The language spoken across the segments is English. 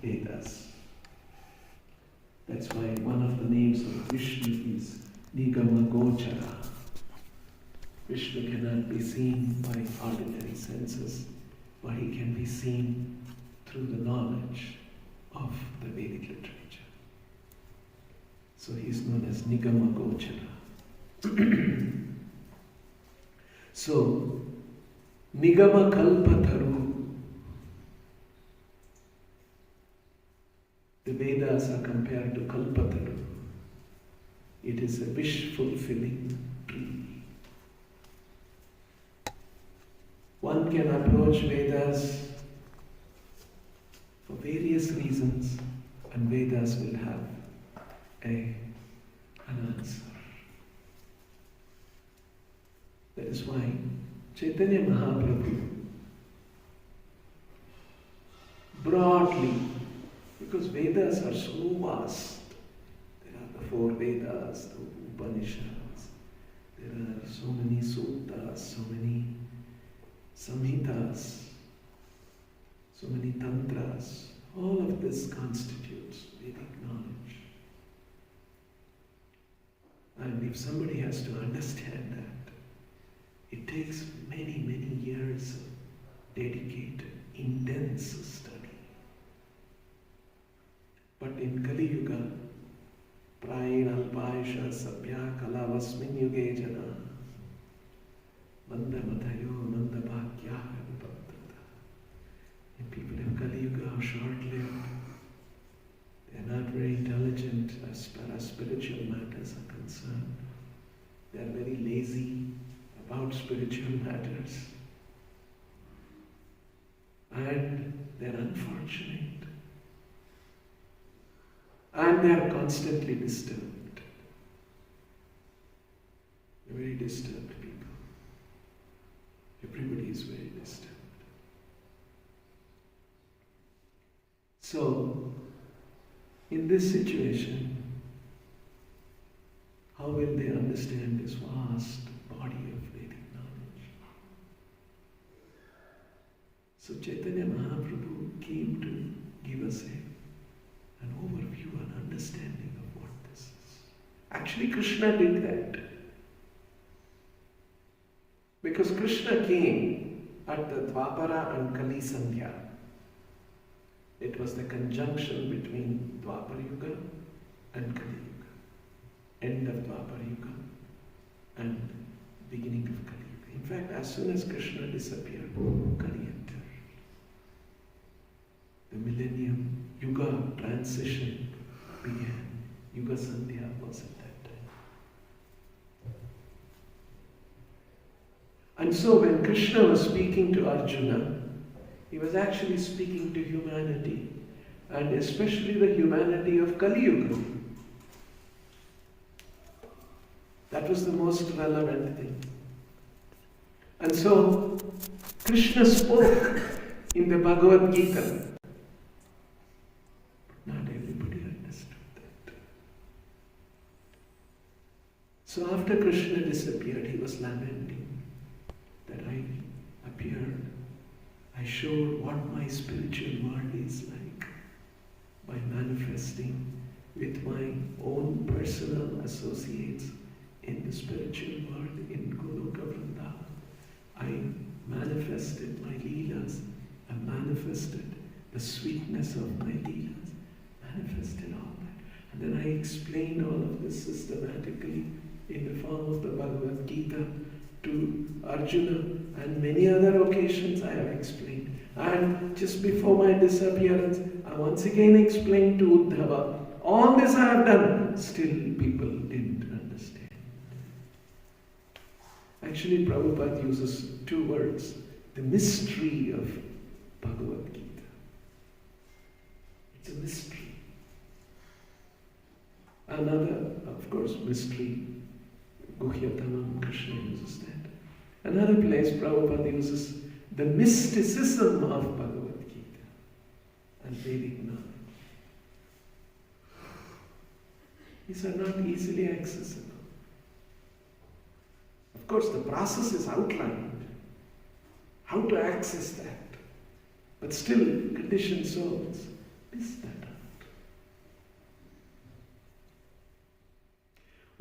Vedas. That's why one of the names of Vishnu is Nigama Gochara. Vishnu cannot be seen by ordinary senses, but he can be seen through the knowledge of the Vedic literature. So he is known as Nigama Gochara. So, Nigama Kalpataru. The Vedas are compared to Kalpataru. It is a wish-fulfilling tree. One can approach Vedas for various reasons, and Vedas will have an answer. That is why Chaitanya Mahaprabhu broadly, because Vedas are so vast, there are the 4 Vedas, the Upanishads, there are so many suttas, so many samhitas, so many tantras. All of this constitutes Vedic knowledge. And if somebody has to understand that, it takes many, many years of dedicated, intense study. But in Kali Yuga, Prain Alpaisha Sabhya Kalavasmin Yuge Jana Manda Matayo Manda Bhakya Vipaptata. And people in Kali Yuga are short-lived. They are not very intelligent as far as spiritual matters are concerned. They are very lazy about spiritual matters. And they are unfortunate. And they are constantly disturbed. They're very disturbed people. Everybody is very disturbed. So, in this situation, how will they understand this vast body of Vedic knowledge? So Chaitanya Mahaprabhu came to give us an overview, an understanding of what this is. Actually, Krishna did that. Because Krishna came at the Dwapara and Kali Sandhya. It was the conjunction between Dwapara Yuga and Kali Yuga. End of Dwapara Yuga and beginning of Kali Yuga. In fact, as soon as Krishna disappeared, Kali entered. The millennium Yuga transition began. Yuga Sandhya was at that time. And so when Krishna was speaking to Arjuna, he was actually speaking to humanity, and especially the humanity of Kali Yuga. That was the most relevant thing. And so Krishna spoke in the Bhagavad Gita. Not everybody understood that. So after Krishna disappeared, he was lamenting that I appeared. I showed what my spiritual world is like by manifesting with my own personal associates in the spiritual world in Goloka Vrindavan. I manifested my leelas. I manifested the sweetness of my leelas. Manifested all that. And then I explained all of this systematically in the form of the Bhagavad Gita to Arjuna, and many other occasions I have explained. And just before my disappearance, I once again explained to Uddhava. All this I have done, still people didn't understand. Actually, Prabhupada uses 2 words. The mystery of Bhagavad Gita. It's a mystery. Another, of course, mystery, Guhyatamam, Krishna uses that. Another place, Prabhupada uses the mysticism of Bhagavad Gita and Vedic knowledge. These are not easily accessible. Of course, the process is outlined, how to access that. But still, conditioned souls, mystery.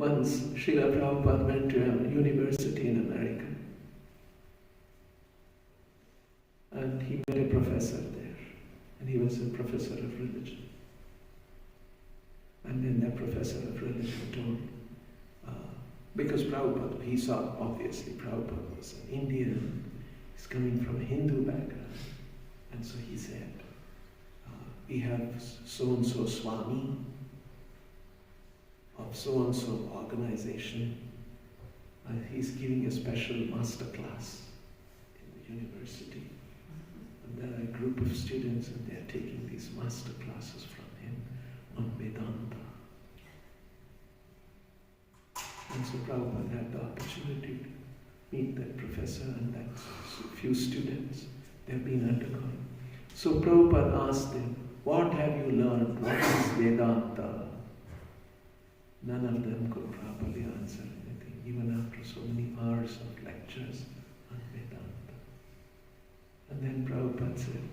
Once Srila Prabhupada went to a university in America and he met a professor there, and he was a professor of religion. And then that professor of religion told, because Prabhupada, he saw obviously Prabhupada was an Indian, he's coming from a Hindu background, and so he said, we have so-and-so Swami of so-and-so organization, and he's giving a special master class in the university. And there are a group of students and they're taking these master classes from him on Vedanta. And so Prabhupada had the opportunity to meet that professor and that few students they've been undergoing. So Prabhupada asked them, what have you learned? What is Vedanta? None of them could properly answer anything, even after so many hours of lectures on Vedanta. And then Prabhupada said,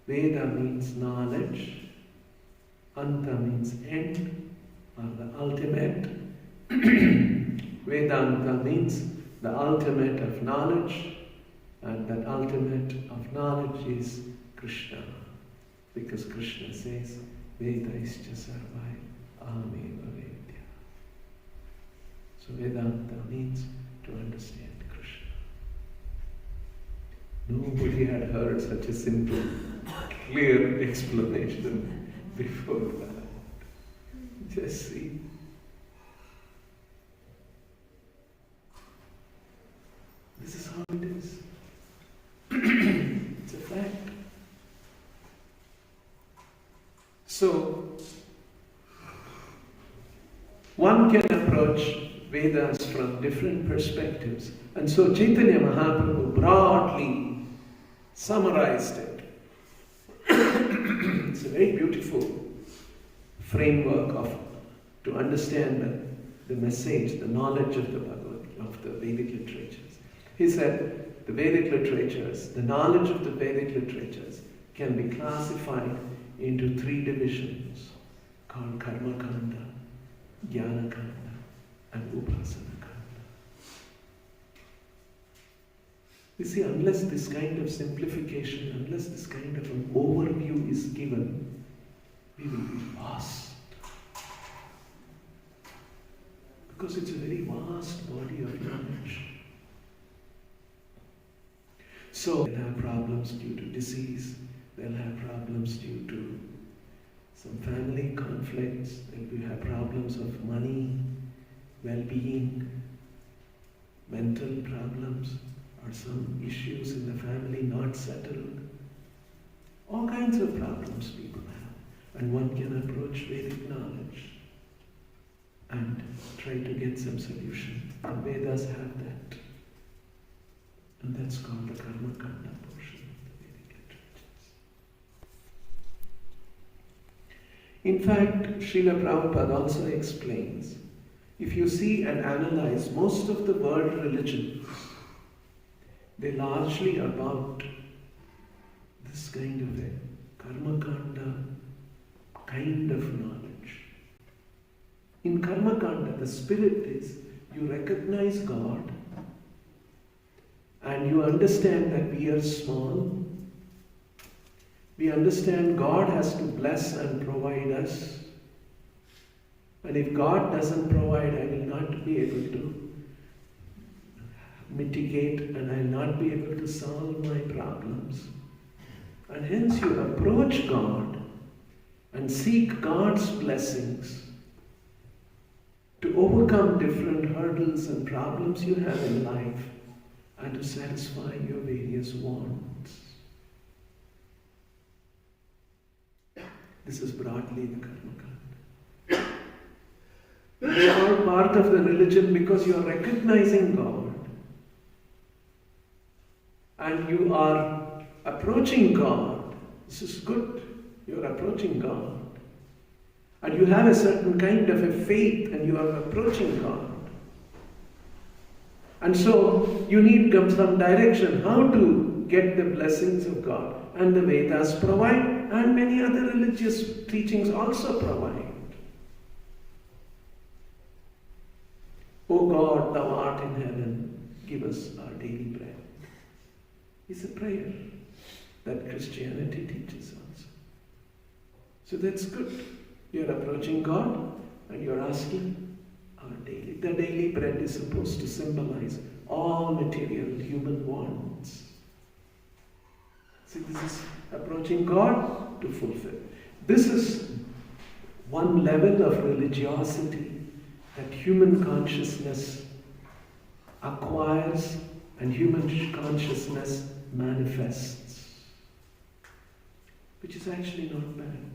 Veda means knowledge, Anta means end, or the ultimate. Vedanta means the ultimate of knowledge, and that ultimate of knowledge is Krishna. Because Krishna says, Veda ischa sarvai ahmeva vedya. So Vedanta means to understand Krishna. Nobody had heard such a simple, clear explanation before that. Just see. This is how it is. It's a fact. So, one can approach Vedas from different perspectives. And so Chaitanya Mahaprabhu broadly summarized it. It's a very beautiful framework to understand the message, the knowledge of the Vedic literatures. He said, the Vedic literatures, the knowledge of the Vedic literatures can be classified into 3 divisions called Karma Kanda, Jnana Kanda, and Upasana Kanda. You see, unless this kind of simplification, unless this kind of an overview is given, we will be lost. Because it's a very vast body of knowledge. So they'll have problems due to disease, they'll have problems due to some family conflicts, they'll have problems of money, well-being, mental problems, or some issues in the family not settled. All kinds of problems people have. And one can approach Vedic knowledge and try to get some solution. And Vedas have that. And that's called the Karma Kanda portion of the Vedic literatures. In fact, Srila Prabhupada also explains, if you see and analyze most of the world religions, they largely are about this kind of a Karma Kanda kind of knowledge. In Karma Kanda, the spirit is you recognize God and you understand that we are small. We understand God has to bless and provide us. And if God doesn't provide, I will not be able to mitigate and I will not be able to solve my problems. And hence you approach God and seek God's blessings to overcome different hurdles and problems you have in life and to satisfy your various wants. This is broadly the Karma Kanda. It's all part of the religion because you are recognizing God and you are approaching God. This is good. You are approaching God. And you have a certain kind of a faith and you are approaching God. And so you need some direction how to get the blessings of God. And the Vedas provide, and many other religious teachings also provide. O God, thou art in heaven, give us our daily bread. It's a prayer that Christianity teaches us. So that's good. You're approaching God and you're asking our daily. The daily bread is supposed to symbolize all material human wants. See, this is approaching God to fulfill. This is one level of religiosity that human consciousness acquires and human consciousness manifests, which is actually not bad.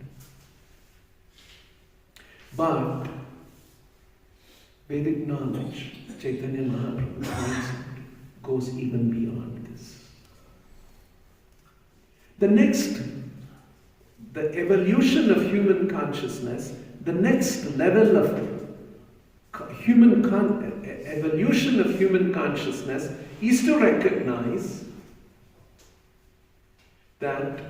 But Vedic knowledge, Chaitanya Mahaprabhu points out, goes even beyond this. The evolution of human consciousness, the next level of evolution of human consciousness is to recognize that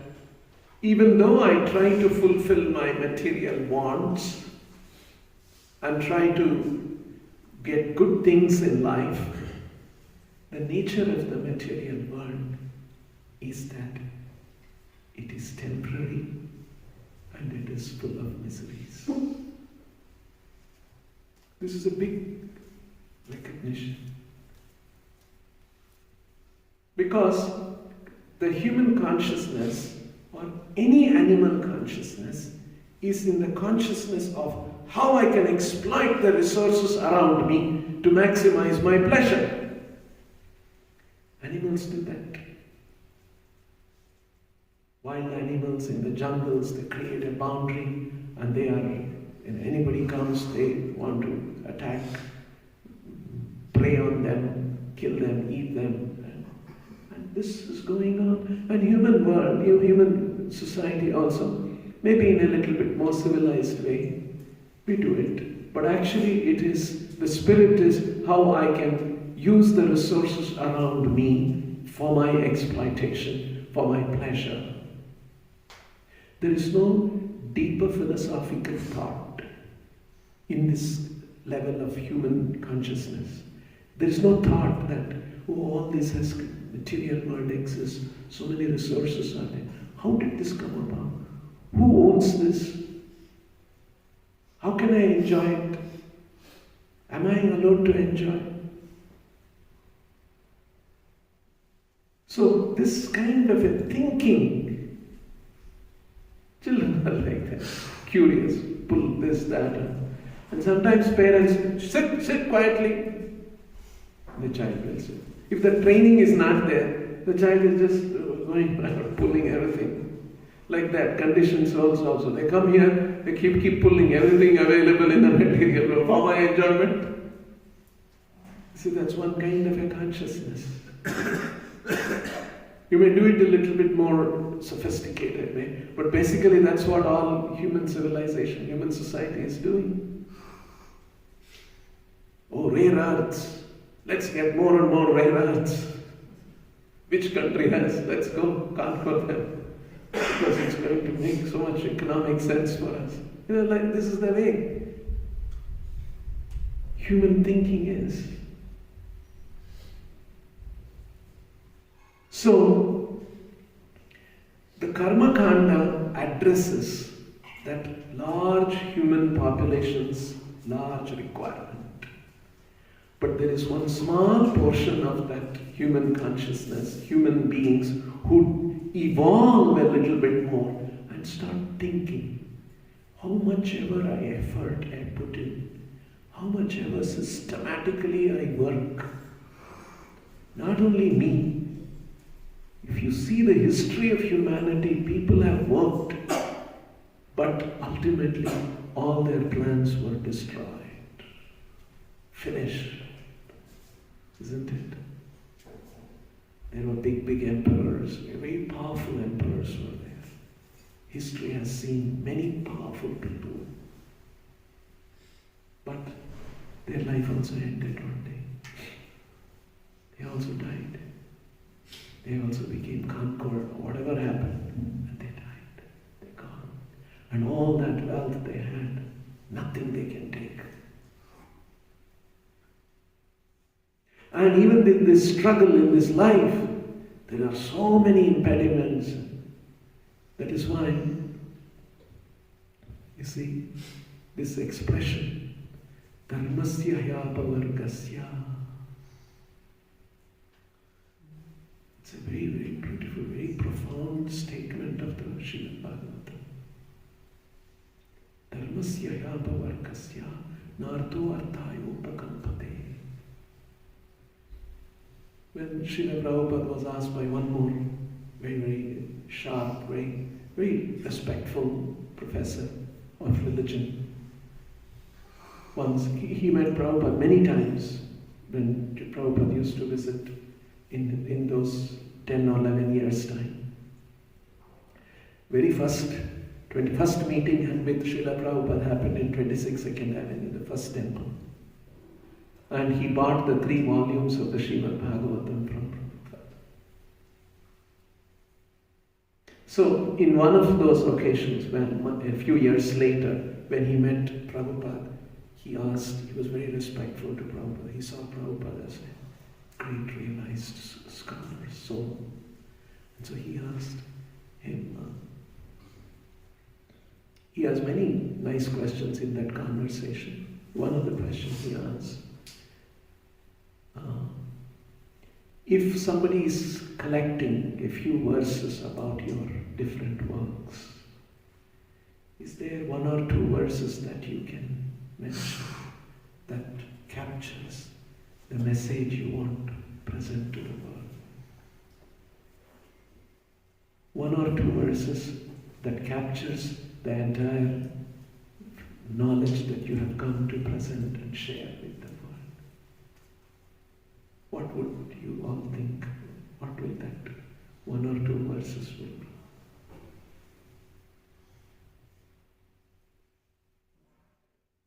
even though I try to fulfill my material wants and try to get good things in life, the nature of the material world is that it is temporary and it is full of miseries. This is a big recognition. Because the human consciousness or any animal consciousness is in the consciousness of how I can exploit the resources around me to maximize my pleasure. Animals do that. Wild animals in the jungles, they create a boundary and anybody comes, they want to attack, prey on them, kill them, eat them. And this is going on. And human society also, maybe in a little bit more civilized way, we do it. But actually the spirit is how I can use the resources around me for my exploitation, for my pleasure. There is no deeper philosophical thought in this level of human consciousness. There is no thought that, all this material world exists, so many resources are there. How did this come about? Who owns this? How can I enjoy it? Am I allowed to enjoy? So this kind of a thinking, children are like that, curious, pull this, that, and sometimes parents sit quietly. The child will sit. If the training is not there, the child is just going around pulling everything. Like that, conditioned souls also. They come here, they keep pulling everything available in the material world for my enjoyment. See, that's one kind of a consciousness. You may do it a little bit more sophisticated way, but basically that's what all human civilization, human society is doing. Oh, rare earths. Let's get more and more rare earths. Which country has? Let's go conquer them. Because it's going to make so much economic sense for us. Like this is the way human thinking is. So, the Karma Kanda addresses that large human population's large requirement. But there is one small portion of that human consciousness, human beings who evolve a little bit more and start thinking how much ever effort I put in, how much ever systematically I work. Not only me. If you see the history of humanity, people have worked, but ultimately all their plans were destroyed, finished. Isn't it? There were big emperors, very powerful emperors were there. History has seen many powerful people. But their life also ended one day. They also died. They also became conquered, whatever happened, and they died. They're gone. And all that wealth they had, nothing they can take. And even in this struggle, in this life, there are so many impediments. That is why, you see, this expression, dharmasya hyapavargasya. It's a very, very beautiful, very profound statement of the Srimad Bhagavatam. Dharmasya hyapavargasya narto arthayopakampate. When Srila Prabhupada was asked by one more very, very sharp, very, very respectful professor of religion, once he met Prabhupada many times when Prabhupada used to visit in those 10 or 11 years' time. Very first, 21st meeting with Srila Prabhupada happened in 26 Second Avenue, the first temple. And he bought the 3 volumes of the Srimad Bhagavatam from Prabhupada. So, in one of those occasions, when a few years later, when he met Prabhupada, he was very respectful to Prabhupada. He saw Prabhupada as a great realized scholar, soul. And so he asked him, he has many nice questions in that conversation. One of the questions he asked, if somebody is collecting a few verses about your different works, is there 1 or 2 verses that you can mention that captures the message you want to present to the world? 1 or 2 verses that captures the entire knowledge that you have come to present and share with the world. What would you all think? What will that 1 or 2 verses will be?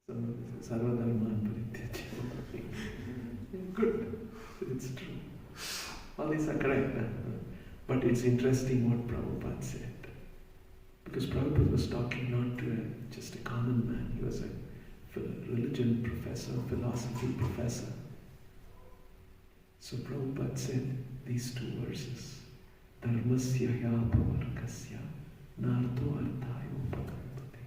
Somebody says, Sarvadharman Parityaja. Good, it's true. All these are correct. But it's interesting what Prabhupada said. Because Prabhupada was talking not to just a common man. He was a religion professor, philosophy professor. So Prabhupada said these 2 verses. Dharmasya hyapavargasya narto arthayopakampate.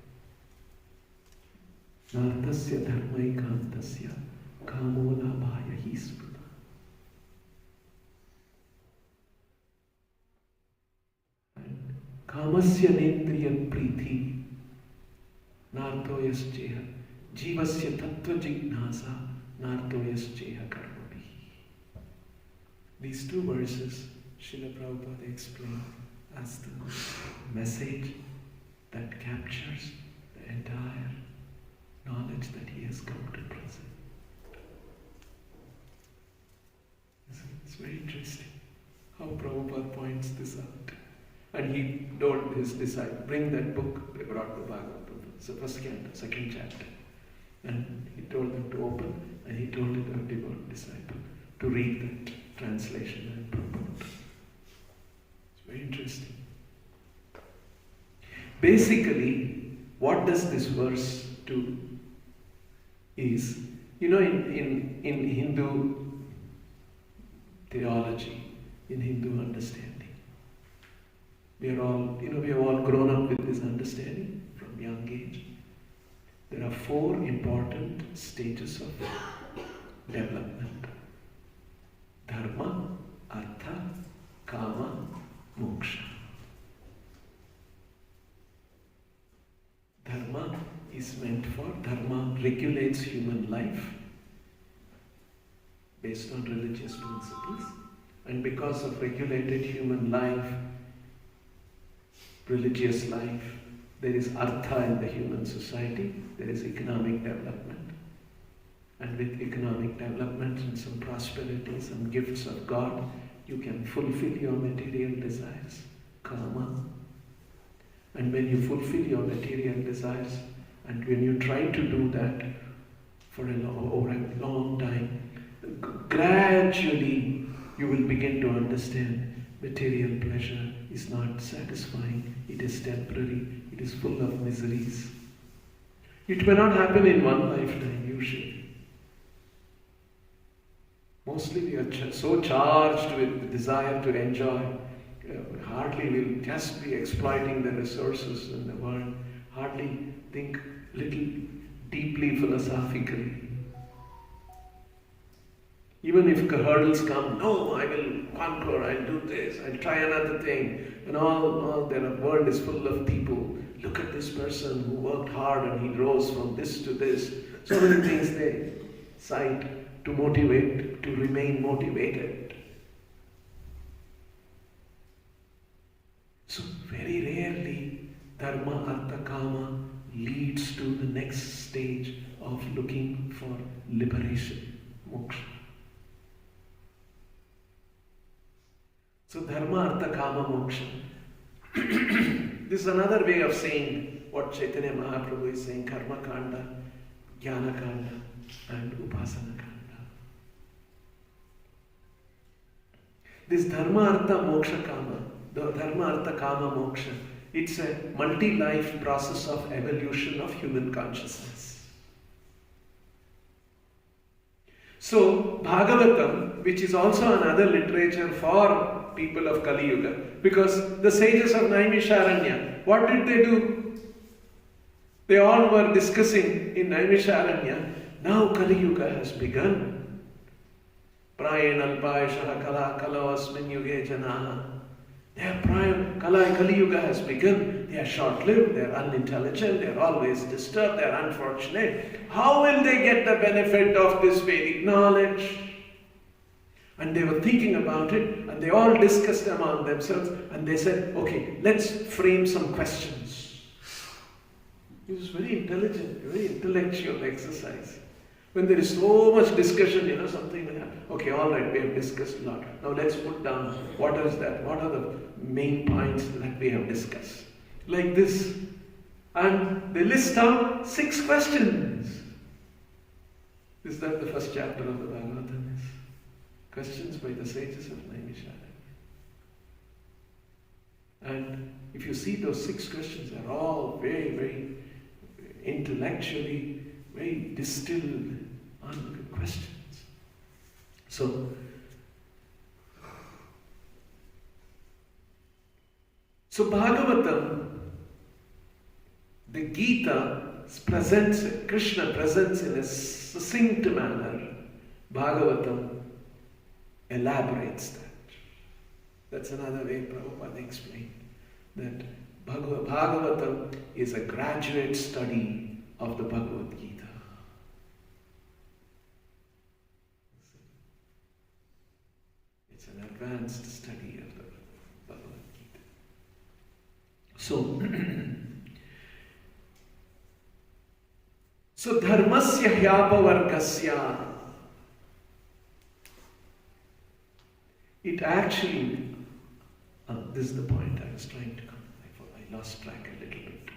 Nartasya dharmaikantasya kamo labhaya hi spruta. Kamasya nendriya priti narto yasceha jivasya tattva jignasa narto yasceha karmabi. These 2 verses Srila Prabhupada explained as the message that captures the entire knowledge that he has come to present. It's very interesting how Prabhupada points this out. And he told his disciple, bring that book. They brought the Bhagavatam. It's the first canto, 2nd chapter. And he told them to open, and he told the devout disciple to read that translation and purport. It's very interesting. Basically, what does this verse do is, in Hindu theology, in Hindu understanding, we have all grown up with this understanding from young age. There are 4 important stages of development. Dharma, Artha, Kama, Moksha. Dharma is meant for, Dharma regulates human life based on religious principles. And because of regulated human life, religious life, there is artha in the human society, there is economic development. And with economic development and some prosperity, some gifts of God, you can fulfill your material desires, kama. And when you fulfill your material desires, and when you try to do that for a long time, gradually you will begin to understand material pleasure is not satisfying, it is temporary, it is full of miseries. It may not happen in one lifetime usually. Mostly we are so charged with desire to enjoy, hardly will just be exploiting the resources in the world, hardly think little deeply philosophically. Even if hurdles come, no, I will conquer, I'll do this, I'll try another thing. And all the world is full of people. Look at this person who worked hard and he rose from this to this. So many things they cite to motivate, to remain motivated. So very rarely dharma, artha, kama leads to the next stage of looking for liberation, moksha. So dharma, artha, kama, moksha. This is another way of saying what Chaitanya Mahaprabhu is saying, karma kanda, jnana kanda and upasana kanda. This dharma, artha, moksha, kama, the dharma, artha, kama, moksha, it's a multi-life process of evolution of human consciousness. So Bhagavatam, which is also another literature for people of Kali Yuga, because the sages of Naimisharanya, what did they do? They all were discussing in Naimisharanya, now Kali Yuga has begun. Prayen alpayashaha kala kala asmin yuge janaha. Their Kali Yuga has begun. They are short-lived, they are unintelligent, they are always disturbed, they are unfortunate. How will they get the benefit of this Vedic knowledge? And they were thinking about it, and they all discussed among themselves, and they said, okay, let's frame some questions. It was very intelligent, very intellectual exercise. When there is so much discussion, something like that. Okay, all right, we have discussed a lot. Now let's put down what is that? What are the main points that we have discussed? Like this. And they list out 6 questions. Is that the first chapter of the Bhagavatam? Questions by the sages of Naimisharanya. And if you see those 6 questions, they are all very, very intellectually, very distilled questions. So Bhagavatam, the Gita Krishna presents in a succinct manner. Bhagavatam elaborates that. That's another way Prabhupada explained that Bhagavatam is a graduate study of the Bhagavad Gita. It's an advanced study of the Bhagavad Gita. So dharmasya hyapavargasya, it actually, this is the point I was trying to come, I lost track a little bit.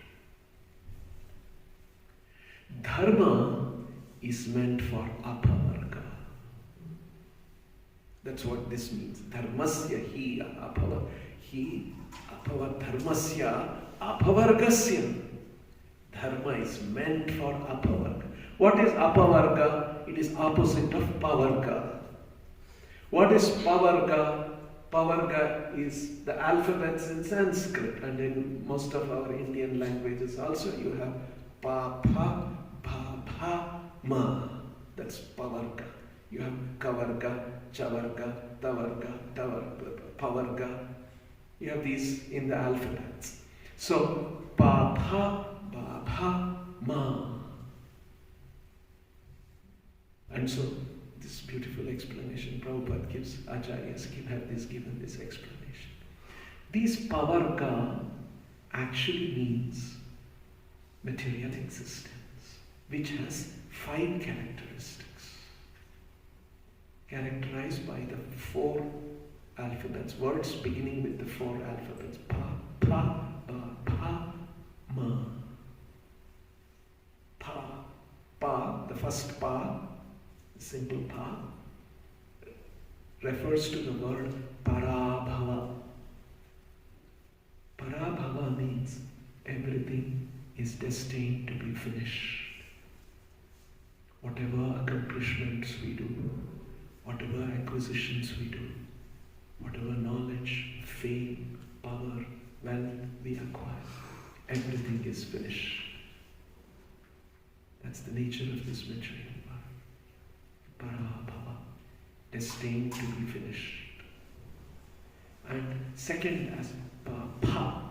Dharma is meant for apavarga. That's what this means. Dharmasya hi dharmasya apavargasya. Dharma is meant for apavarga. What is apavarga? It is opposite of pavarga. What is pavarga? Pavarga is the alphabets in Sanskrit, and in most of our Indian languages also you have pa, pa, bha, bha, ma. That's pavarga. You have kavarga, chavarga, tavarga, pavarga. You have these in the alphabets. So pa, bha, ba, bha, ma. And so this beautiful explanation Prabhupada gives, Acharyas have given this explanation. This pavarga actually means material existence, which has 5 characteristics, characterized by the 4 alphabets, words beginning with the 4 alphabets, pa, pa, ba, pa, ma. Pa, pa, the first pa, simple pa, refers to the word parabhava. Parabhava means everything is destined to be finished. Whatever accomplishments we do, whatever acquisitions we do, whatever knowledge, fame, power, wealth we acquire, everything is finished. That's the nature of this material world. Parabhava, destined to be finished. And second, as pa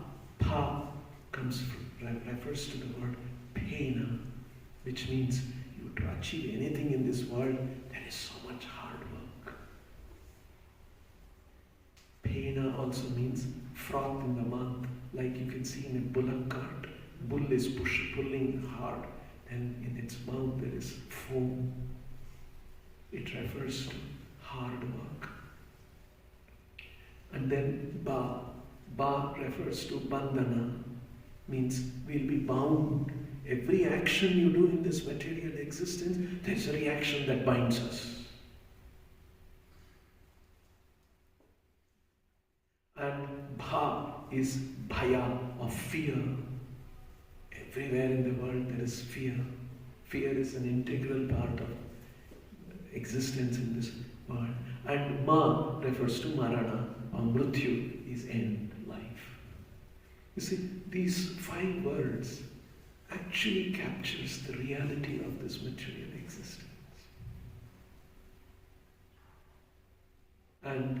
refers to the word pena, which means to achieve anything in this world, there is so much hard work. Pena also means froth in the mouth, like you can see in a bullock cart. Bull is pulling hard, and in its mouth there is foam. It refers to hard work. And then ba refers to bandhana, means we'll be bound. Every action you do in this material existence, there's a reaction that binds us. And bha is bhaya, of fear. Everywhere in the world there is fear. Fear is an integral part of existence in this world. And ma refers to marana, or mrityu is end, life. You see, these 5 words actually captures the reality of this material existence. And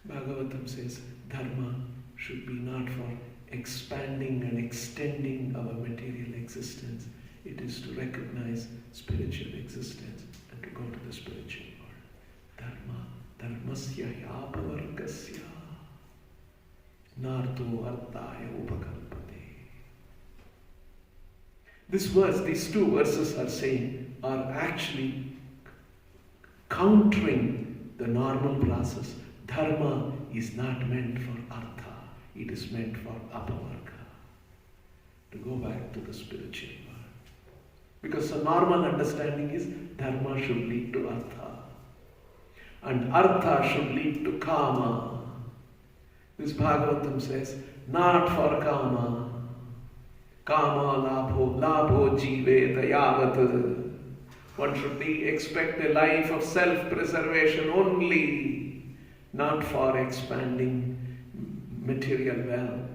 Bhagavatam says dharma should be not for expanding and extending our material existence. It is to recognize spiritual existence and to go to the spiritual world. Dharma, dharmasya yapavargasya narto arthaya upakalpate. This verse, these 2 verses are actually countering the normal process. Dharma is not meant for artha, it is meant for apavarga, to go back to the spiritual world. Because the normal understanding is dharma should lead to artha, and artha should lead to kama. This Bhagavatam says, not for kama. Kama labho jive dayavat. One should expect a life of self-preservation only, not for expanding material wealth.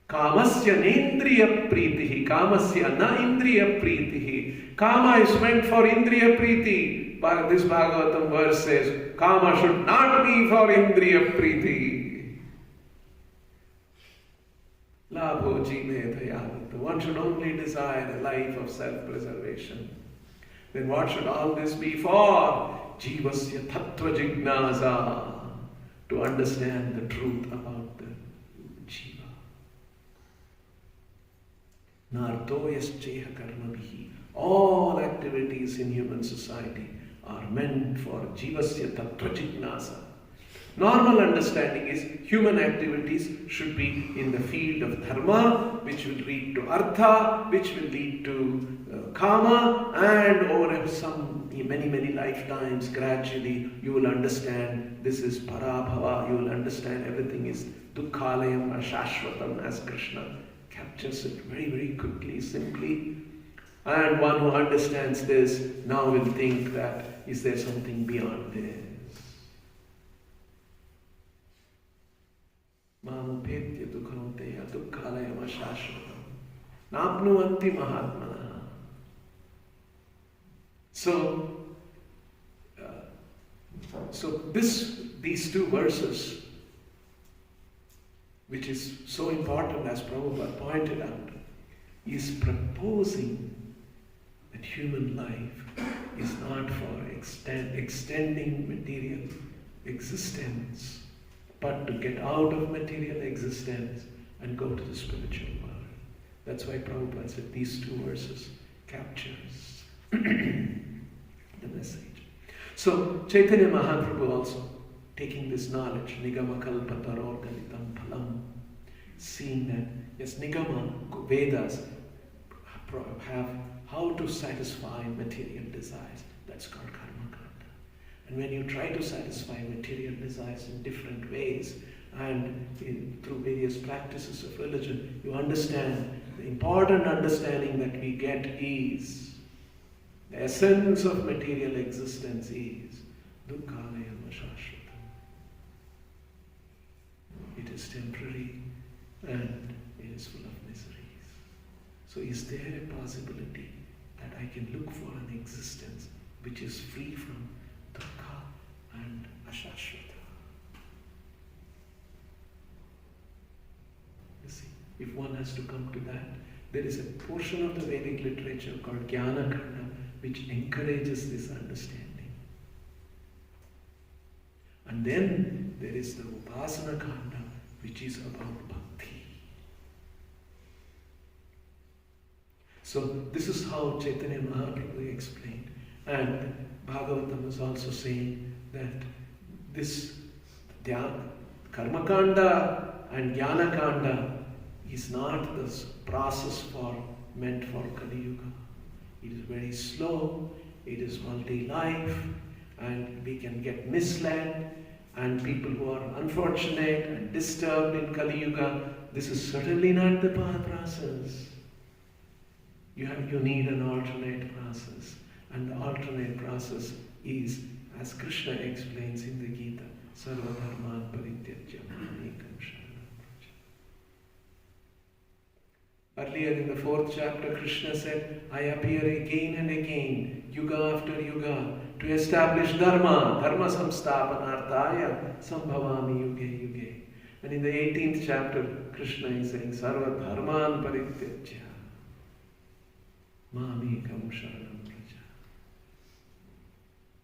Kamasya nendriya pritihi, kamasya na indriya pritihi. Kama is meant for indriya priti. But this Bhagavatam verse says, kama should not be for indriya priti. Labho jive dayavat. One should only desire a life of self-preservation. Then what should all this be for? Jivasya tattva jignasa. To understand the truth about the jiva. Nartoyascheha karmabihi. All activities in human society are meant for jivasya tattva jignasa. Normal understanding is human activities should be in the field of dharma, which will lead to artha, which will lead to kama, and over many lifetimes, gradually you will understand this is parabhava. You will understand everything is dukkhalayam ashashvatam, as Krishna captures it very quickly, simply. And one who understands this now will think that is there something beyond this? Mamupetya dukkhanteya dukkhalayam ashashvatam napnuvanti mahatmana. So these 2 verses, which is so important, as Prabhupada pointed out, is proposing that human life is not for extending material existence, but to get out of material existence and go to the spiritual world. That's why Prabhupada said these 2 verses captures the message. So Chaitanya Mahaprabhu also, taking this knowledge, Nigama Kalpataro Galitam Phalam, seeing that, yes, Nigama, Vedas have how to satisfy material desires. That's called Karma Kanda. And when you try to satisfy material desires in different ways, and through various practices of religion, you understand, the important understanding that we get is The essence of material existence is dukkhalayam ashashvatam. It is temporary and it is full of miseries. So is there a possibility that I can look for an existence which is free from dukkha and ashashvata? You see, if one has to come to that, there is a portion of the Vedic literature called Jnana Khanda which encourages this understanding. And then there is the Upasana Khanda which is about bhakti. So this is how Chaitanya Mahaprabhu explained. And Bhagavatam is also saying that this Karma Kanda and Jnana Kanda is not this process meant for Kali Yuga. It is very slow, it is multi-life, and we can get misled, and people who are unfortunate and disturbed in Kali Yuga, this is certainly not the process. You need an alternate process, and the alternate process is, as Krishna explains in the Gita, Sarva Dharman Parityajya Mamekam Sharanam Vraja. Earlier in the 4th chapter, Krishna said, I appear again and again, yuga after yuga, to establish dharma, dharma samsthapanarthaya, sambhavami yuge yuge. And in the 18th chapter, Krishna is saying, Sarva dharman parityajya mamekam sharanam vraja.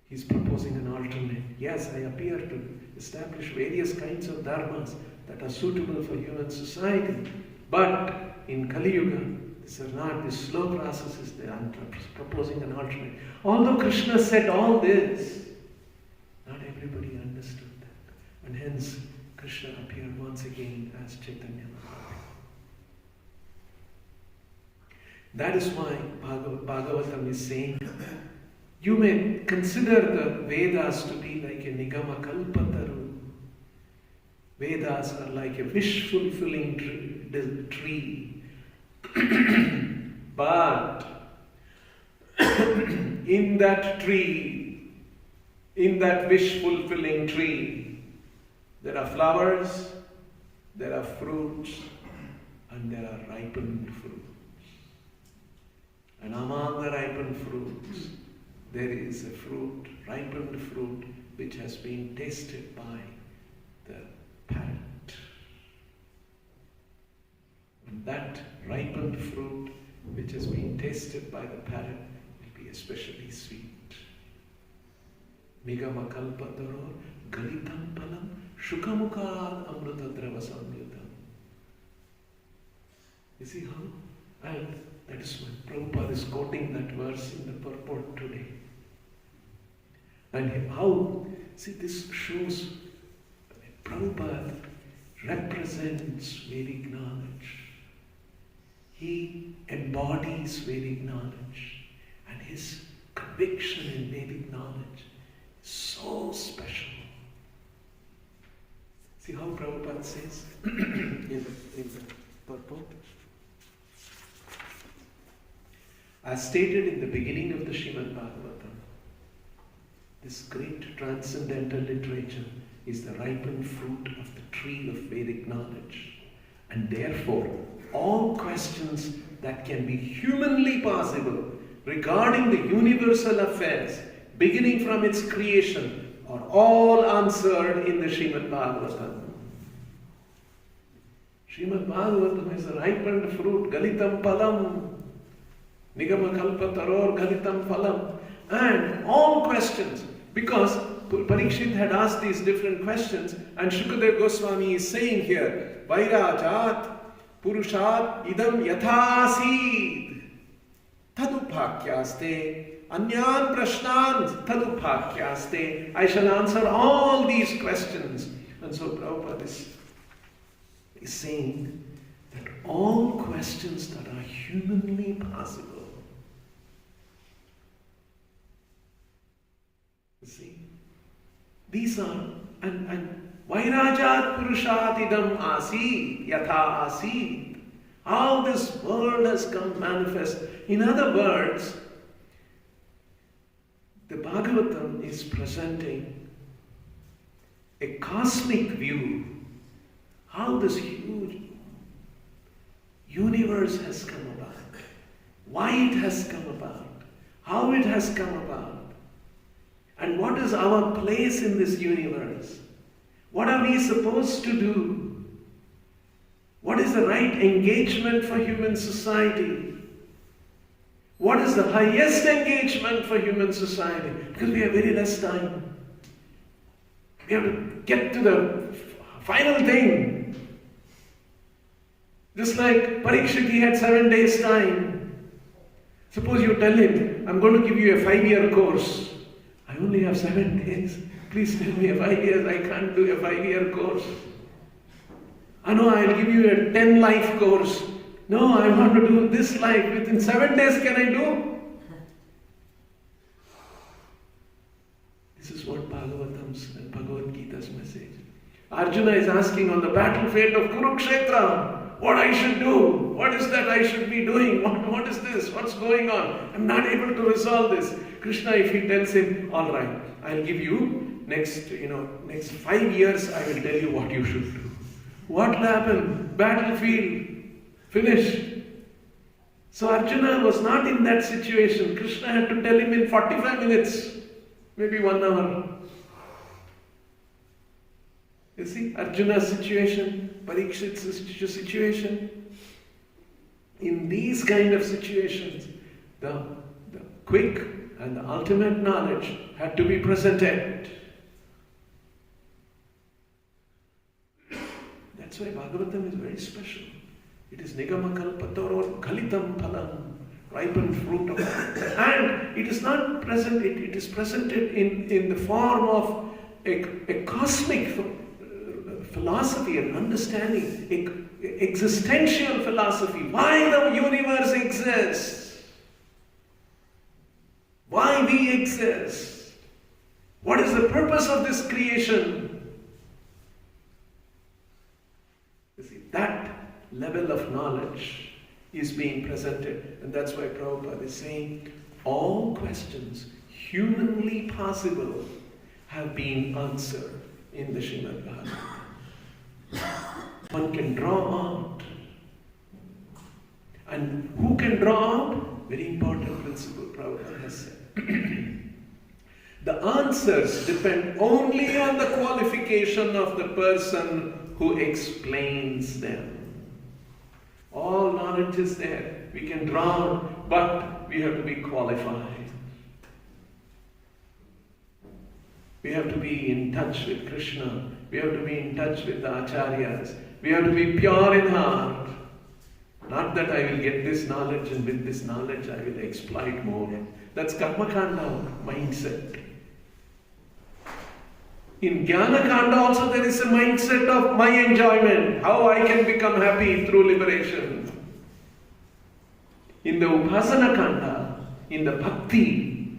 He's proposing an alternate. Yes, I appear to establish various kinds of dharmas that are suitable for human society, but in Kali Yuga, these are not, this slow process is there. I'm proposing an alternate. Although Krishna said all this, not everybody understood that. And hence, Krishna appeared once again as Chaitanya Mahaprabhu. That is why Bhagavatam is saying, you may consider the Vedas to be like a Nigama Kalpataru. Vedas are like a wish-fulfilling tree. But in that tree, in that wish-fulfilling tree, there are flowers, there are fruits, and there are ripened fruits. And among the ripened fruits, there is a fruit, ripened fruit, which has been tasted by the parrot. And that ripened fruit, which has been tasted by the parrot, will be especially sweet. Nigama kalpadaro galitam palam shukamukad amrita drava samyutam. You see how? And that is why Prabhupada is quoting that verse in the purport today. And how, see, this shows Prabhupada represents Vedic knowledge. He embodies Vedic knowledge, and his conviction in Vedic knowledge is so special. See how Prabhupada says in the purport? As stated in the beginning of the Srimad Bhagavatam, this great transcendental literature is the ripened fruit of the tree of Vedic knowledge, and therefore all questions that can be humanly possible regarding the universal affairs, beginning from its creation, are all answered in the Srimad Bhagavatam. Srimad Bhagavatam is a ripened fruit, galitam palam, nigama kalpa taror galitam phalam, and all questions, because Parikshit had asked these different questions, and Shukadev Goswami is saying here, Vairajat Purushat idam yathasid tadupakyaste anyan prashnan tadupakyaste. I shall answer all these questions. And so Prabhupada is saying that all questions that are humanly possible, you see, these are, and Vairajat Purushat idam asid, yatha asid. How this world has come manifest. In other words, The Bhagavatam is presenting a cosmic view, how this huge universe has come about, why it has come about, how it has come about, and what is our place in this universe. What are we supposed to do? What is the right engagement for human society? What is the highest engagement for human society? Because we have very less time. We have to get to the final thing. Just like Parikshit, he had 7 days time. Suppose you tell him, I'm going to give you a 5-year course. I only have 7 days. Please tell me 5 years. I can't do a 5-year course. I know I'll give you a 10 life course. No, I want to do this life. Within 7 days can I do? This is what Bhagavatam's and Bhagavad Gita's message. Arjuna is asking on the battlefield of Kurukshetra what I should do. What is that I should be doing? What is this? What's going on? I'm not able to resolve this. Krishna, if he tells him, all right, I'll give you next 5 years, I will tell you what you should do. What will happen? Battlefield. Finished. So Arjuna was not in that situation. Krishna had to tell him in 45 minutes, maybe 1 hour. You see, Arjuna's situation, Parikshit's situation. In these kind of situations, the quick and the ultimate knowledge had to be presented. That's why Bhagavatam is very special. It is Nigamakalpatoror Khalitam Phalam, ripened fruit of God. And it is not present, it is presented in the form of a cosmic philosophy and understanding, existential philosophy. Why the universe exists? Why we exist? What is the purpose of this creation? You see, that level of knowledge is being presented, and that's why Prabhupada is saying all questions humanly possible have been answered in the Srimad Bhagavatam. One can draw out. And who can draw out? Very important principle Prabhupada has said. The answers depend only on the qualification of the person who explains them. All knowledge is there. We can draw out, but we have to be qualified. We have to be in touch with Krishna. We have to be in touch with the acharyas. We have to be pure in heart. Not that I will get this knowledge and with this knowledge I will exploit more. That's karmakanda mindset. In Jnana-kanda also there is a mindset of my enjoyment, how I can become happy through liberation. In the Upasana-kanda, in the Bhakti,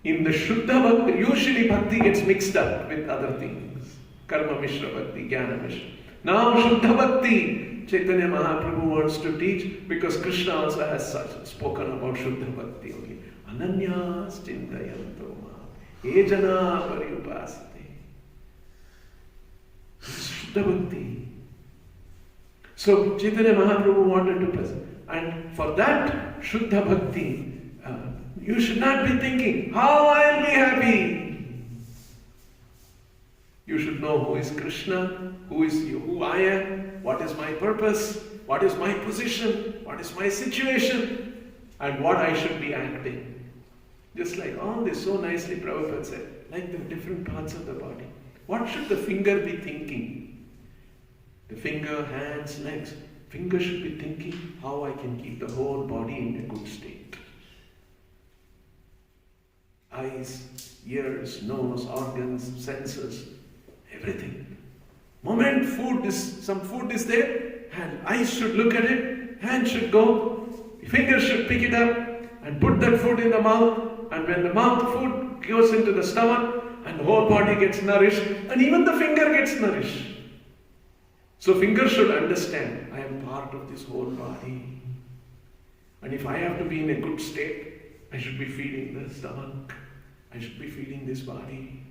in the Shuddha Bhakti, usually Bhakti gets mixed up with other things. Karma Mishra Bhakti, Jnana Mishra. Now Shuddha Bhakti, Chaitanya Mahaprabhu wants to teach because Krishna also has spoken about Shuddha Bhakti only. Ananyas Chintayanto Ma, Ejana Pariupasate. Shuddha Bhakti. So Chaitanya Mahaprabhu wanted to present. And for that Shuddha Bhakti, you should not be thinking, how I'll be happy. You should know who is Krishna, who is you, who I am, what is my purpose, what is my position, what is my situation, and what I should be acting. Just like all this so nicely Prabhupada said, like the different parts of the body. What should the finger be thinking? The finger, hands, legs. Finger should be thinking how I can keep the whole body in a good state. Eyes, ears, nose, organs, senses, everything. Moment some food is there, eyes should look at it, hand should go, finger should pick it up and put that food in the mouth, and when the mouth food goes into the stomach and the whole body gets nourished, and even the finger gets nourished. So finger should understand, I am part of this whole body. And if I have to be in a good state, I should be feeding the stomach. I should be feeling this body.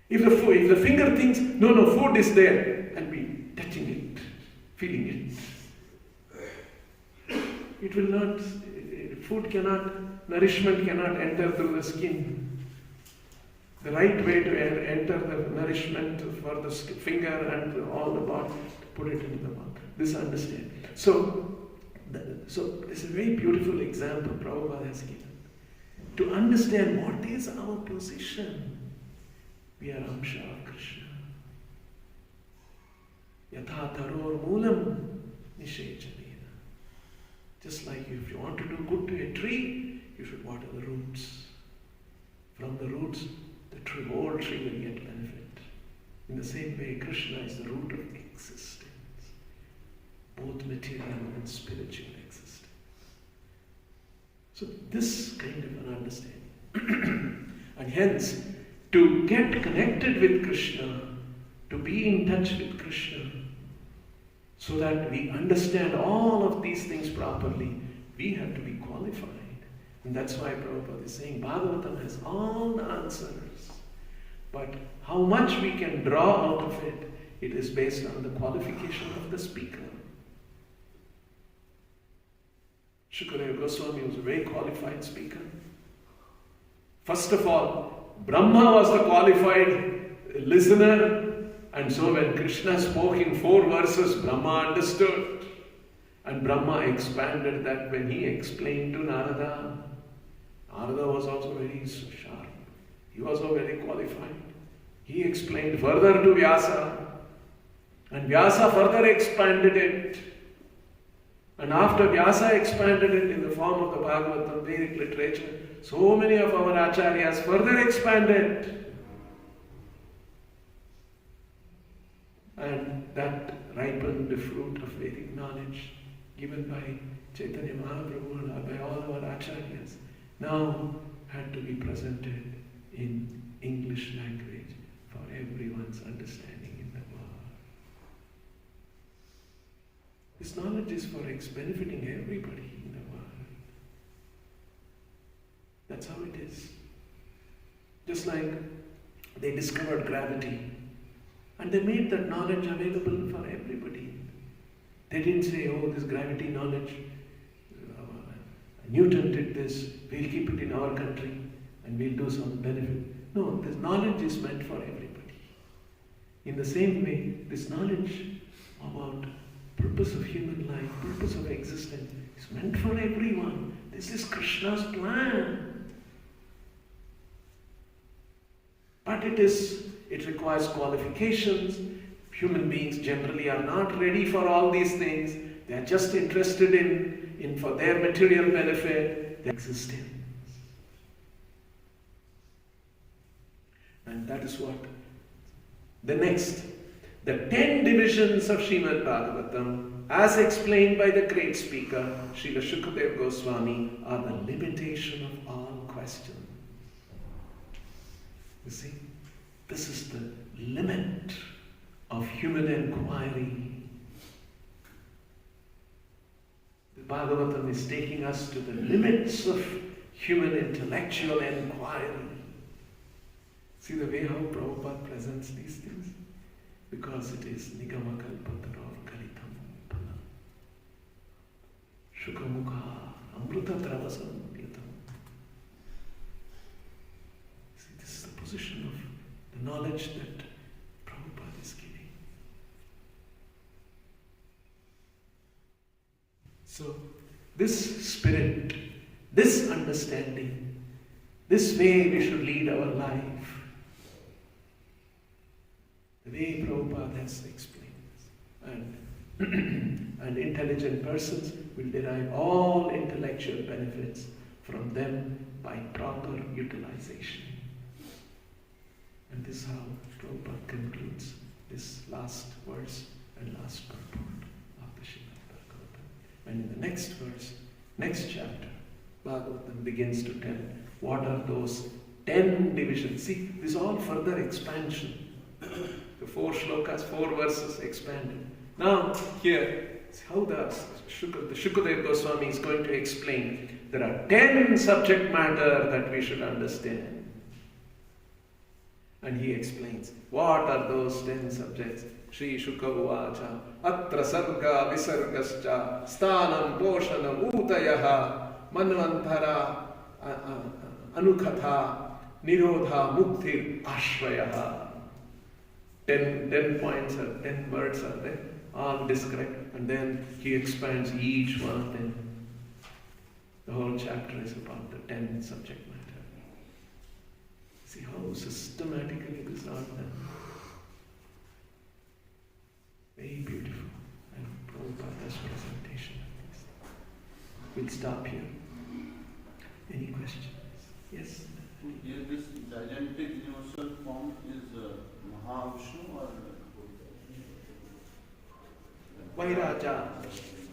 If the finger thinks, no, food is there, I'll be touching it, feeling it. It will not, nourishment cannot enter through the skin. The right way to enter the nourishment for the finger and all the body, put it in the mouth. This understand. So it's a very beautiful example Prabhupada has given. To understand what is our position. We are Amsha of Krishna. Yatha taror moolam nishechanena. Just like if you want to do good to a tree, you should water the roots. From the roots, the whole tree will get benefit. In the same way, Krishna is the root of existence. Both material and spiritual existence. So this kind of an understanding. And hence, to get connected with Krishna, to be in touch with Krishna, so that we understand all of these things properly, we have to be qualified. And that's why Prabhupada is saying Bhagavatam has all the answers. But how much we can draw out of it, it is based on the qualification of the speaker. Shukadeva Goswami was a very qualified speaker. First of all, Brahma was the qualified listener, and so when Krishna spoke in 4 verses, Brahma understood. And Brahma expanded that when he explained to Narada. Narada was also very sharp. He was also very qualified. He explained further to Vyasa, and Vyasa further expanded it. And after Vyasa expanded it in the form of the Bhagavatam, Vedic literature, so many of our acharyas further expanded. And that ripened the fruit of Vedic knowledge given by Chaitanya Mahaprabhu and by all our acharyas, now had to be presented in English language for everyone's understanding in the world. This knowledge is for benefiting everybody in the world. That's how it is. Just like they discovered gravity and they made that knowledge available for everybody. They didn't say, oh, this gravity knowledge, Newton did this, we'll keep it in our country and we'll do some benefit. No, this knowledge is meant for everybody. In the same way, this knowledge about purpose of human life, purpose of existence is meant for everyone. This is Krishna's plan. But it requires qualifications. Human beings generally are not ready for all these things. They are just interested in for their material benefit, their existence. And that is what the 10 divisions of Srimad Bhagavatam, as explained by the great speaker, Srila Shukadeva Goswami, are the limitation of all questions. You see, this is the limit of human inquiry. The Bhagavatam is taking us to the limits of human intellectual inquiry. See the way how Prabhupada presents these things? Because it is Nigama Kalpatara Kalitam Pala. Shukamukha Amruta Travasam Yatam. See, this is the position of the knowledge that Prabhupada is giving. So, this spirit, this understanding, this way we should lead our life, the way Prabhupada has explained this. And intelligent persons will derive all intellectual benefits from them by proper utilization. And this is how Prabhupada concludes this last verse and last purport of the Srimad Bhagavatam. And in the next verse, next chapter, Bhagavatam begins to tell what are those 10 divisions. See, this is all further expansion. The 4 shlokas, 4 verses expanded. Now, here, How the Shukadeva Goswami is going to explain. There are 10 subject matter that we should understand. And he explains, what are those 10 subjects? Shri Shuka Uvacha, Atra Sarga Visargascha, Sthanam Poshanam Utayaha, Manvantara Anukatha, Nirodha Mukti Ashrayaha. 10 points, 10 words are there, all described, and then he expands each one of them. The whole chapter is about the 10 subject matter. See how systematically this is all done. Very beautiful. And Prabhupada's presentation of this. We'll stop here. Any questions? Yes? Yes, this gigantic universal form is Mahavishnu or Vairaja.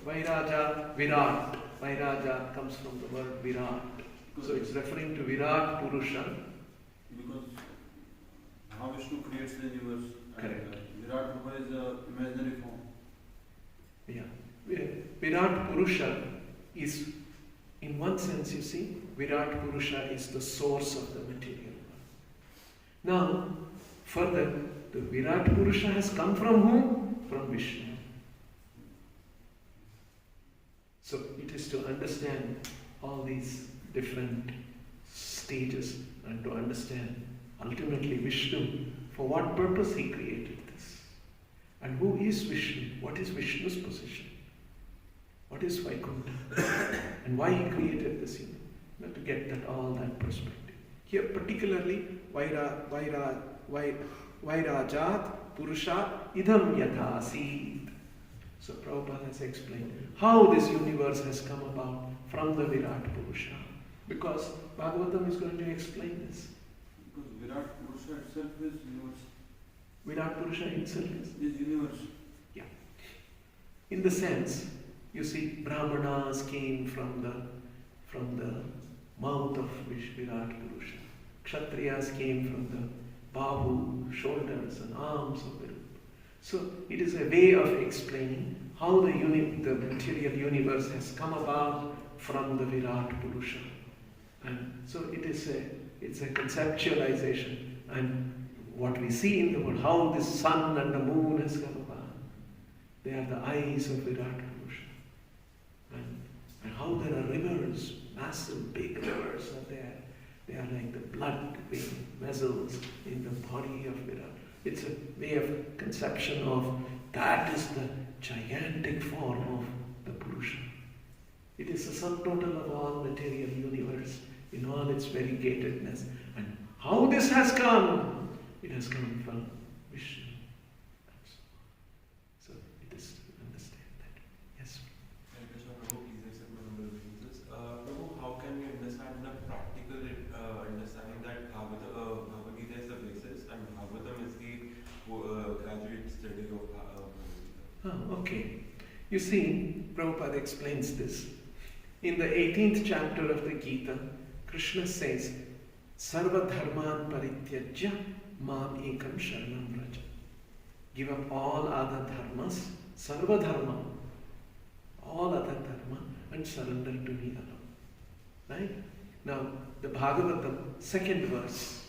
Vairaja, Virat. Vairaja comes from the word Virat. So it's referring to Virat Purusha. Because Mahavishnu creates the universe. Correct. Virat Rupa is an imaginary form. Yeah. Virat Purusha is, in one sense, you see, Virat Purusha is the source of the material world. Now, further, the Virat Purusha has come from whom? From Vishnu. So it is to understand all these different stages and to understand ultimately Vishnu, for what purpose he created this. And who is Vishnu? What is Vishnu's position? What is Vaikuntha? And why he created this universe? To get that perspective. Here particularly Vairajat Purusha Idam Yathasit. So Prabhupada has explained how this universe has come about from the Virat Purusha. Because Bhagavatam is going to explain this. Because Virat Purusha itself is universe. Virat Purusha himself is universe. Yeah. In the sense, you see, Brahmanas came from the mouth of Virat Purusha. Kshatriyas came from the bahu, shoulders and arms of the Rupa. So it is a way of explaining how the material universe has come about from the Virat Purusha. And so it's a conceptualization. And what we see in the world, how the sun and the moon has come about, they are the eyes of Virat Purusha. And how there are rivers, massive big rivers are there. They are like the blood vessels in the body of Virat. It's a way of conception of that is the gigantic form of the Purusha. It is the sum total of all material universe in all its variegatedness. And how this has come? It has come from Vishnu. So it is to understand that. Yes. Prabhu, please accept my humble obeisances. Prabhu, how can we understand in a practical understanding that Bhagavad Gita is the basis and Bhagavatam is the graduate study of Bhagavad Gita? Okay. You see, Prabhupada explains this. In the 18th chapter of the Gita, Krishna says, Sarva dharman parityajya mam ekam sharanam vraja. Give up all other dharmas, sarva dharma, all other dharma, and surrender to me alone. Right? Now, the Bhagavatam, second verse.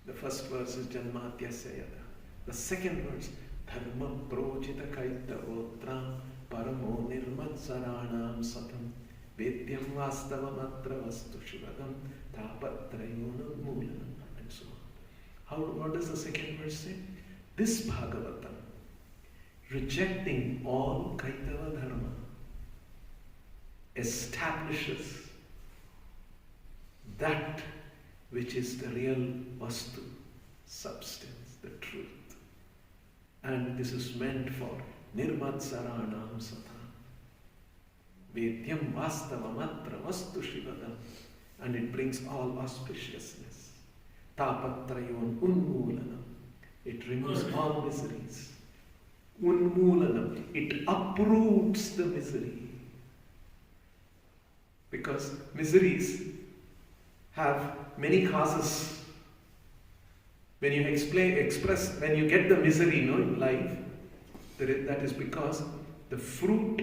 The first verse is Janmatyasya yada. The second verse, Dharma projita kaitavotra paramo nirmatsaranam satam vedyam vastavam atra vastu shivadam tapatrayonam mulanam, and so on. What does the second verse say? This Bhagavatam, rejecting all Kaitava dharma, establishes that which is the real vastu, substance, the truth. And this is meant for nirmatsaranam satam vedyam vastavam atra vastu shivadam, and it brings all auspiciousness. Tapatrayon unmulanam, it removes all miseries. Unmulanam, it uproots the misery. Because miseries have many causes. When you when you get the misery in life, that is because the fruit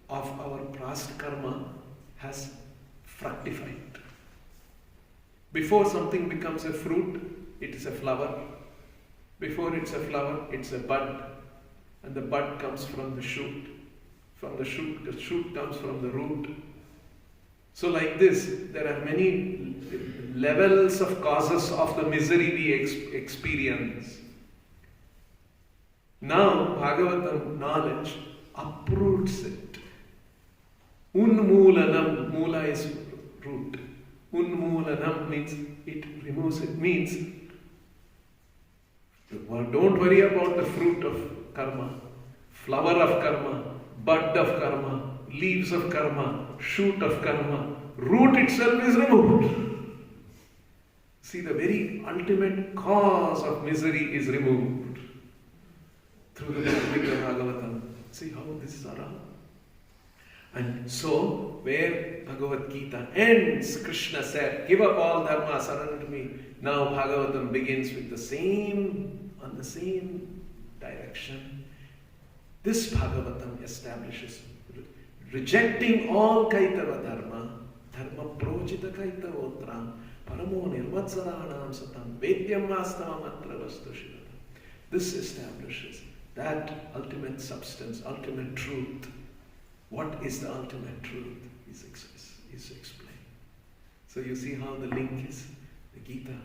of our past karma has fructified. Before something becomes a fruit, it is a flower. Before it's a flower, it's a bud. And the bud comes from the shoot. From the shoot comes from the root. So like this, there are many levels of causes of the misery we experience. Now, Bhagavatam knowledge uproots it. Unmoolanam, moola is root. Unmoolanam means it removes it, means don't worry about the fruit of karma, flower of karma, bud of karma, leaves of karma, shoot of karma. Root itself is removed. See, the very ultimate cause of misery is removed through the Bhagavatam. See how this is around. And so, where Bhagavad Gita ends, Krishna said, give up all dharma, surrender to me. Now Bhagavatam begins with on the same direction. This Bhagavatam establishes rejecting all kaitava dharma, dharma projita kaitavotram, paramo nirvatsaranam satam, vedyam vastavam atra vastu shivatam. This establishes that ultimate substance, ultimate truth. What is the ultimate truth is explained. So you see how the link is. The Gita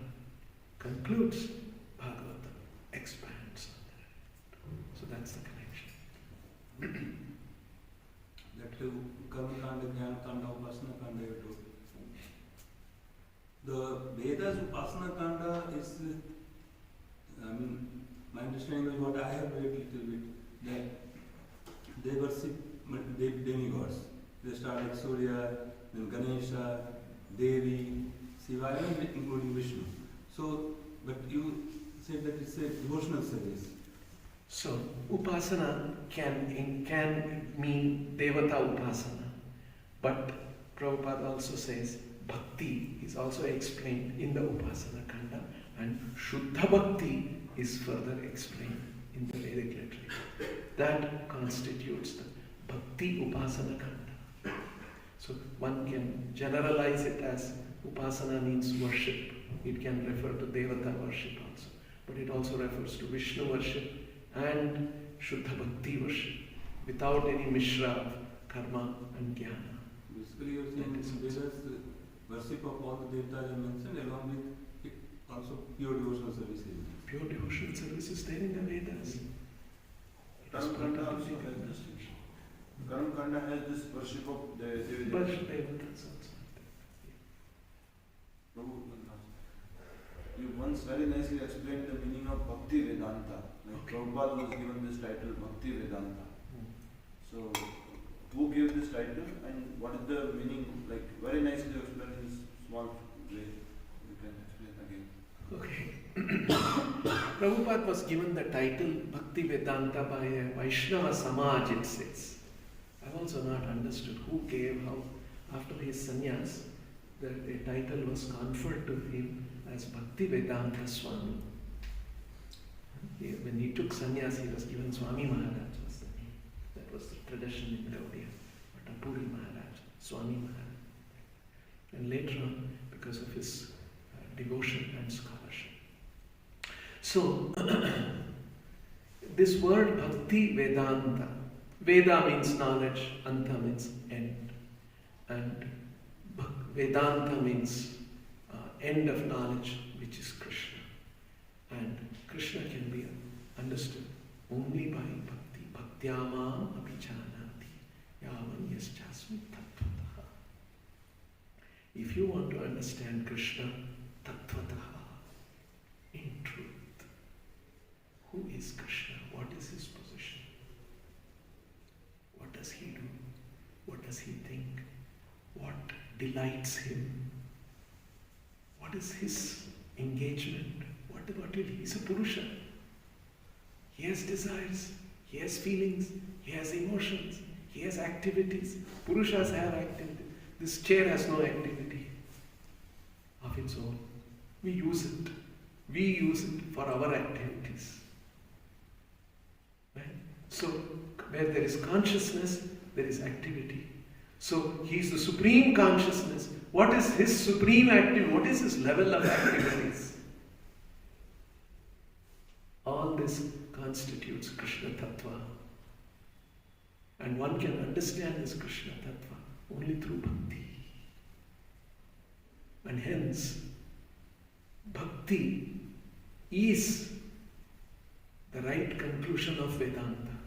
concludes, Bhagavatam expands on that. So that's the connection. That Karma Kanda, Jnana Kanda, Upasana Kanda you told. The Vedas Upasana Kanda is, my understanding is what I have read a little bit, that they worship demigods. They start like Surya, then Ganesha, Devi, Shiva, including Vishnu. So, but you said that it's a devotional service. So, Upasana can mean Devata Upasana. But Prabhupada also says Bhakti is also explained in the Upasana Kanda, and Shuddha Bhakti is further explained in the Vedic literature. That constitutes the Bhakti Upasana Kanda. So one can generalize it as Upasana means worship. It can refer to Devata worship also. But it also refers to Vishnu worship and Shuddha Bhakti worship without any mishra of karma and jnana. Basically you are saying Vedas, worship of all the Devatas are mentioned along with also pure devotional service. Pure devotional service is there in the Vedas. Karma Kanda also has this. Karma Kanda has this worship of the Devatas also. You once very nicely explained the meaning of Bhakti Vedanta. Like Prabhupada was given this title Bhakti Vedanta. So, who gave this title and what is the meaning? Like very nicely explained in this small way. You can explain again. Okay. Prabhupada was given the title Bhakti Vedanta by a Vaishnava Samaj, it says. I've also not understood who gave, how. After his sannyas, the title was conferred to him as Bhakti Vedanta Swami. When he took sannyas, he was given Swami Maharaj was the name. That was the tradition in Gaudiya. Puri Maharaj, Swami Maharaj. And later on, because of his devotion and scholarship. So, this word Bhakti Vedanta, Veda means knowledge, Anta means end. And Vedanta means end of knowledge, which is Krishna. And Krishna can be understood only by Bhakti. Bhaktyamam abhijanati yavan yaschasmi tattvataha. If you want to understand Krishna tattvataha, in truth, who is Krishna? What is his position? What does he do? What does he think? What delights him? What is his engagement? He's a Purusha. He has desires, he has feelings, he has emotions, he has activities. Purushas have activity. This chair has no activity of its own. We use it. We use it for our activities. Right? So, where there is consciousness, there is activity. So, he is the supreme consciousness. What is his supreme activity? What is his level of activities? All this constitutes Krishna Tattva. And one can understand this Krishna Tattva only through bhakti. And hence, bhakti is the right conclusion of Vedanta.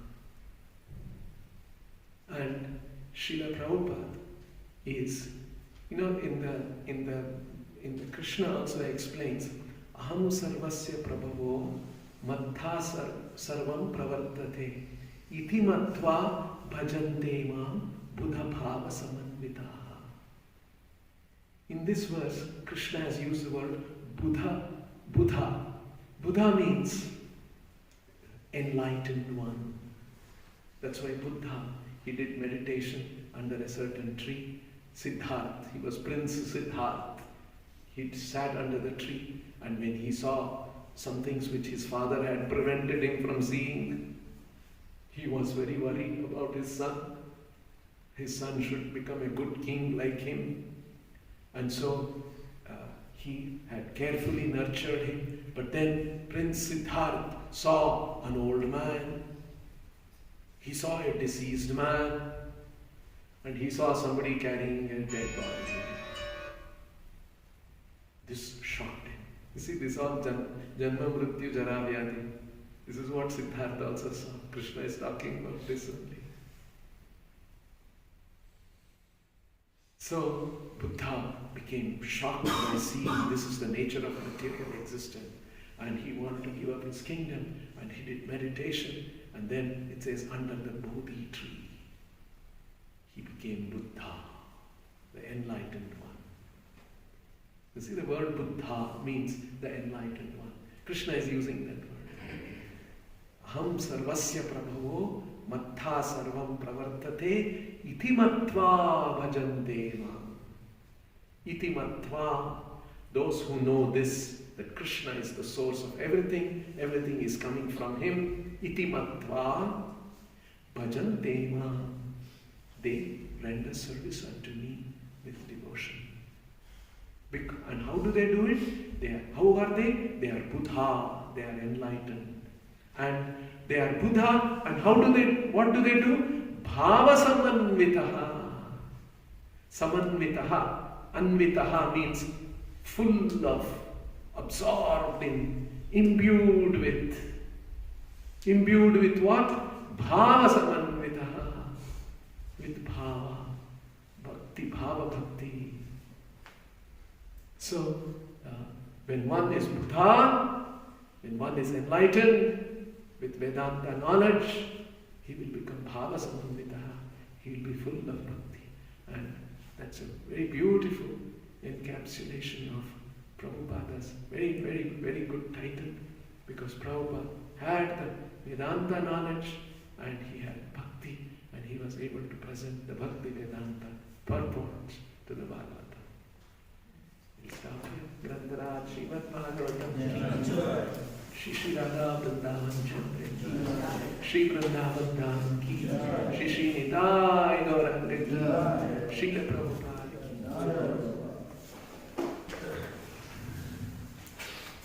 And Srila Prabhupada is, in the Krishna also explains, Aham sarvasya prabhavo mattha sarvam pravartate iti matva bhajante mam buddha bhava samanvitaha. In this verse, Krishna has used the word Buddha. Buddha. Buddha means enlightened one. That's why Buddha, he did meditation under a certain tree. Siddhartha, he was Prince Siddhartha. He sat under the tree, and when he saw some things which his father had prevented him from seeing, he was very worried about his son. His son should become a good king like him. And so he had carefully nurtured him. But then Prince Siddhartha saw an old man. He saw a deceased man. And he saw somebody carrying a dead body. This shocked him. You see, this all Janma Mrityu Jara Vyadhi. This is what Siddhartha also saw. Krishna is talking about this only. So Buddha became shocked by seeing this is the nature of material existence. And he wanted to give up his kingdom, and he did meditation. And then it says, under the Bodhi tree, he became Buddha, the enlightened one. You see, the word Buddha means the enlightened one. Krishna is using that word. Aham sarvasya prabhavo mattha sarvam pravartate iti matva bhajante mam. Iti matva, those who know this, that Krishna is the source of everything is coming from him. Iti matva bhajante mam. They render service unto me with devotion. And how do they do it? How are they? They are Buddha, they are enlightened. And they are Buddha, and what do they do? Bhava samanvitaha. Samanvitaha. Anvitaha means full of, absorbed in, imbued with. Imbued with what? Bhava samanvitaha. With bhava. Bhakti, bhava bhakti. So, when one is Buddha, when one is enlightened with Vedanta knowledge, he will become bhava samanvitaha. He will be full of bhakti. And that's a very beautiful encapsulation of Prabhupada's very, very, very good title, because Prabhupada had the Vedanta knowledge and he had bhakti, and he was able to present the Bhakti Vedanta purport to the Bhagavatam. We'll stop here. Grantaraj Srimad Bhagavatam. Shri Radha Vrindavan Chandra. Shri Vrindavan Dham Ki. Shri Nitai Gauranga Ki. Shri Prabhupada Ki.